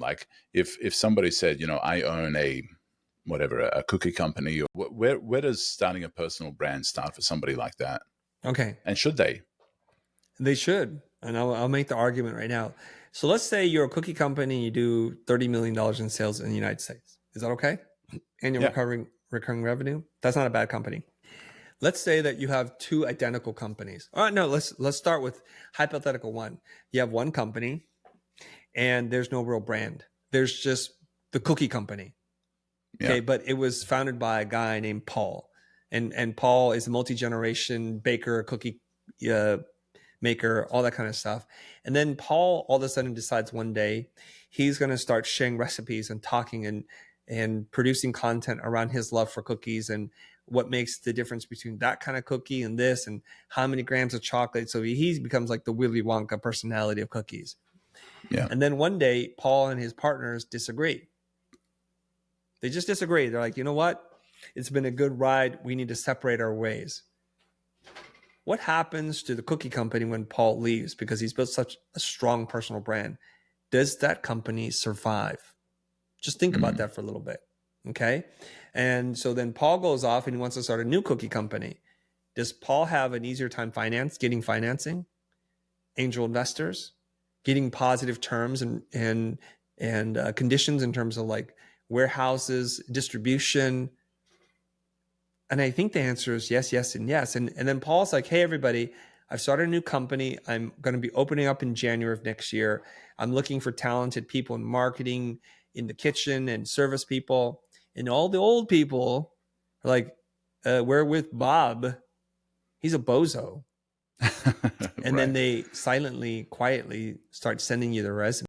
Like if somebody said, I own a cookie company, or where does starting a personal brand start for somebody like that? Okay. And should they? They should. And I'll make the argument right now. So let's say you're a cookie company and you do $30 million in sales in the United States. Is that okay? Annual Yeah. recurring revenue. That's not a bad company. Let's say that you have two identical companies. All right, no, let's start with hypothetical one. You have one company and there's no real brand. There's just the cookie company. Yeah. Okay, but it was founded by a guy named Paul. And Paul is a multi-generation baker, cookie maker, all that kind of stuff. And then Paul all of a sudden decides one day he's going to start sharing recipes and talking and producing content around his love for cookies and what makes the difference between that kind of cookie and this and how many grams of chocolate. So he becomes like the Willy Wonka personality of cookies. Yeah. And then one day, Paul and his partners disagree. They just disagree. They're like, you know what? It's been a good ride. We need to separate our ways. What happens to the cookie company when Paul leaves because he's built such a strong personal brand? Does that company survive? Just think about that for a little bit. Okay. And so then Paul goes off and he wants to start a new cookie company. Does Paul have an easier time getting financing, angel investors, getting positive terms and conditions in terms of like warehouses, distribution? And I think the answer is yes, yes, and yes. And then Paul's like, hey, everybody, I've started a new company. I'm going to be opening up in January of next year. I'm looking for talented people in marketing, in the kitchen, and service people. And all the old people are like, we're with Bob. He's a bozo. And then Right. they silently, quietly start sending you the resume.